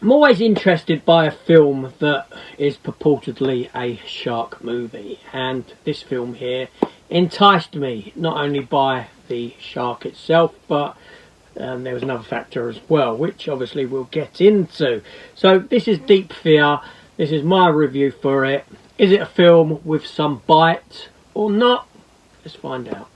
I'm always interested by a film that is purportedly a shark movie, and this film here enticed me not only by the shark itself, but there was another factor as well, which obviously we'll get into. So this is Deep Fear. This is my review for it. Is it a film with some bite or not? Let's find out.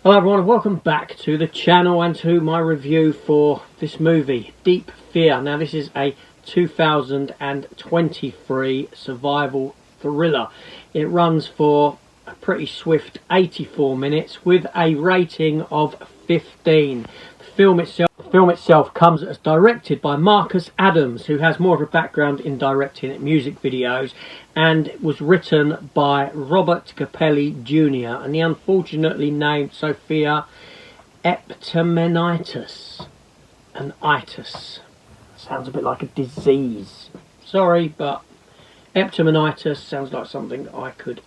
Hello everyone and welcome back to the channel and to my review for this movie, Deep Fear. Now this is a 2023 survival thriller. It runs for a pretty swift 84 minutes with a rating of 15. The film itself comes as directed by Marcus Adams, who has more of a background in directing music videos, and it was written by Robert Capelli Jr. and the unfortunately named Sophia Eptimenitis. An itis. Sounds a bit like a disease. Sorry, but Eptimenitis sounds like something I could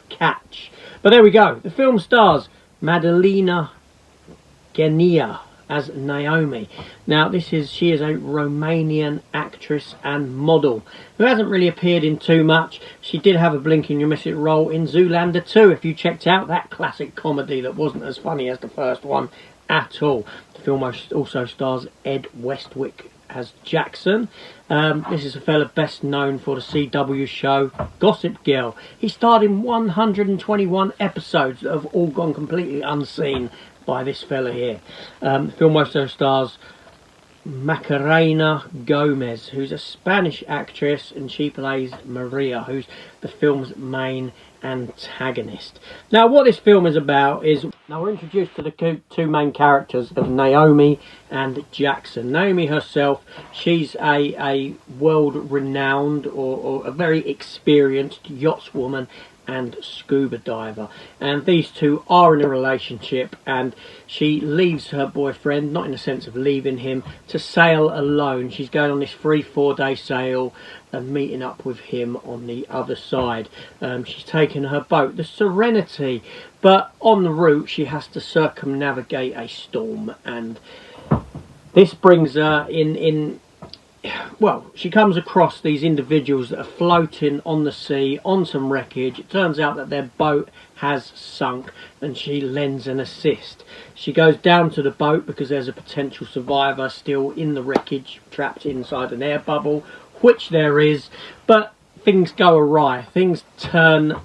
catch. But there we go. The film stars Madalina Genia as Naomi. Now she is a Romanian actress and model who hasn't really appeared in too much. She did have a blink and you miss it role in Zoolander 2 if you checked out that classic comedy that wasn't as funny as the first one at all. The film also stars Ed Westwick as Jackson. This is a fella best known for the CW show Gossip Girl. He starred in 121 episodes that have all gone completely unseen by this fella here. The film also stars Macarena Gomez, who's a Spanish actress, and she plays Maria, who's the film's main antagonist. Now what this film is about is, now we're introduced to the two main characters of Naomi and Jackson. Naomi herself, she's a world-renowned or a very experienced yachtswoman and scuba diver, and these two are in a relationship, and she leaves her boyfriend, not in the sense of leaving him, to sail alone. She's going on this 3-4 day sail and meeting up with him on the other side. She's taken her boat, the Serenity, but on the route she has to circumnavigate a storm, and this brings her well, she comes across these individuals that are floating on the sea on some wreckage. It turns out that their boat has sunk and she lends an assist. She goes down to the boat because there's a potential survivor still in the wreckage, trapped inside an air bubble, which there is, but things go awry. Things turn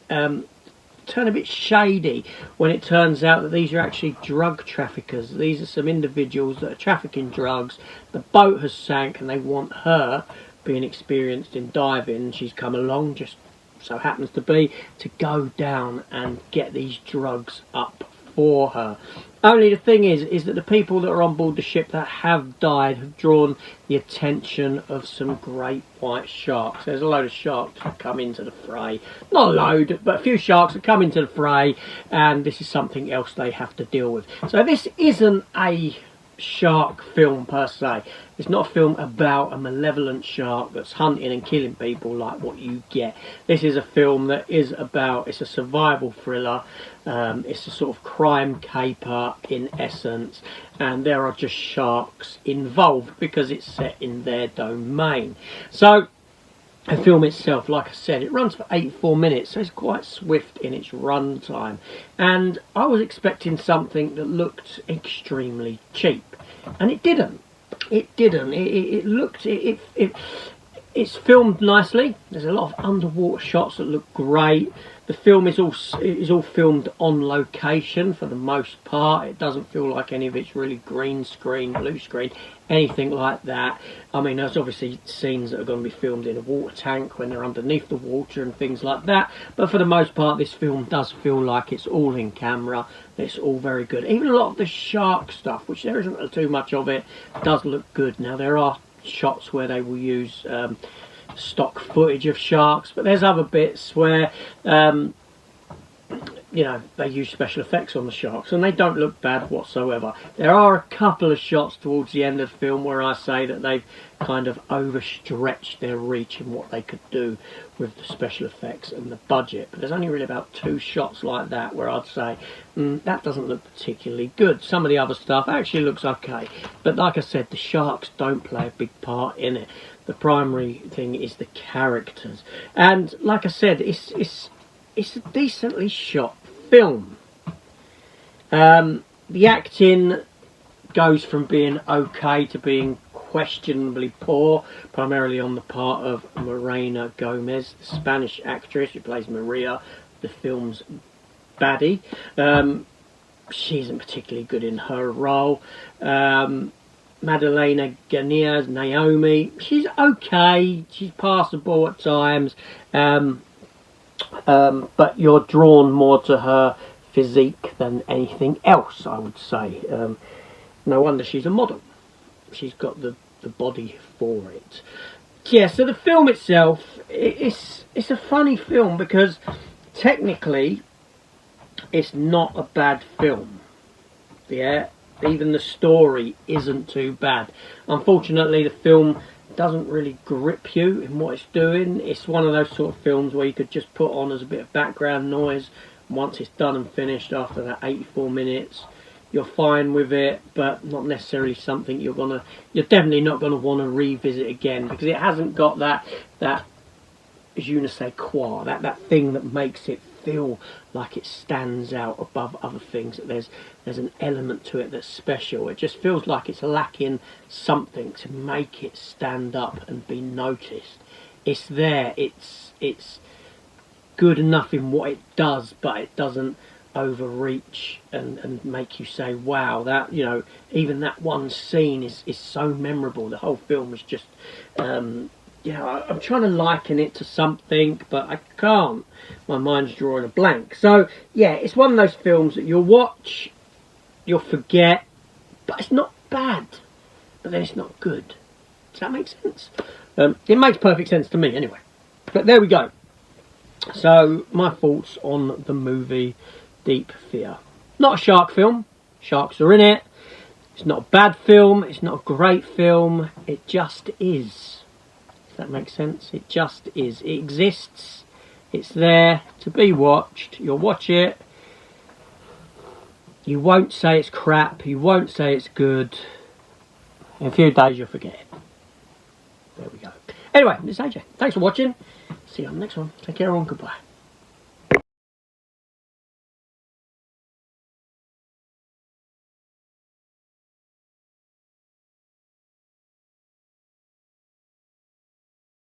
a bit shady when it turns out that these are actually drug traffickers. These are some individuals that are trafficking drugs. The boat has sank and they want her, being experienced in diving, she's come along, just so happens to be, to go down and get these drugs up for her. Only the thing is that the people that are on board the ship that have died have drawn the attention of some great white sharks. There's a load of sharks that come into the fray. Not a load, but a few sharks that come into the fray, and this is something else they have to deal with. So this isn't a shark film per se. It's not a film about a malevolent shark that's hunting and killing people like what you get. This is a film that is about, it's a survival thriller, it's a sort of crime caper in essence, and there are just sharks involved because it's set in their domain. So the film itself, like I said, it runs for 84 minutes, so it's quite swift in its run time. And I was expecting something that looked extremely cheap, and it didn't. It didn't. It's filmed nicely. There's a lot of underwater shots that look great. The film is all filmed on location for the most part. It doesn't feel like any of it's really green screen, blue screen, anything like that. I mean, there's obviously scenes that are going to be filmed in a water tank when they're underneath the water and things like that. But for the most part, this film does feel like it's all in camera. It's all very good. Even a lot of the shark stuff, which there isn't too much of it, does look good. Now, there are shots where they will use stock footage of sharks, but there's other bits where you know, they use special effects on the sharks and they don't look bad whatsoever. There are a couple of shots towards the end of the film where I say that they've kind of overstretched their reach in what they could do with the special effects and the budget, but there's only really about 2 shots like that where I'd say that doesn't look particularly good. Some of the other stuff actually looks okay, but like I said, the sharks don't play a big part in it. The primary thing is the characters, and like I said, it's a decently shot film. The acting goes from being okay to being questionably poor, primarily on the part of Morena Gomez, the Spanish actress who plays Maria, the film's baddie. She isn't particularly good in her role. Madalena Guinea's Naomi, she's okay, she's passable at times. But you're drawn more to her physique than anything else, I would say. No wonder she's a model. She's got the body for it. Yeah, so the film itself, it's a funny film because technically it's not a bad film. Yeah, even the story isn't too bad. Unfortunately, the film doesn't really grip you in what it's doing. It's one of those sort of films where you could just put on as a bit of background noise. Once it's done and finished after that 84 minutes, you're fine with it, but not necessarily something you're definitely not gonna want to revisit again, because it hasn't got that je ne sais quoi, that thing that makes it feel like it stands out above other things. That there's an element to it that's special. It just feels like it's lacking something to make it stand up and be noticed. It's there. It's good enough in what it does, but it doesn't overreach and make you say, wow, that, you know, even that one scene is so memorable. The whole film is just you know, I'm trying to liken it to something, but I can't. My mind's drawing a blank. So, yeah, it's one of those films that you'll watch, you'll forget, but it's not bad, but then it's not good. Does that make sense? It makes perfect sense to me, anyway. But there we go. So, my thoughts on the movie Deep Fear. Not a shark film. Sharks are in it. It's not a bad film. It's not a great film. It just is. That makes sense. It just is. It exists. It's there to be watched. You'll watch it. You won't say it's crap. You won't say it's good. In a few days you'll forget it. There we go. Anyway, this is AJ. Thanks for watching. See you on the next one. Take care and goodbye.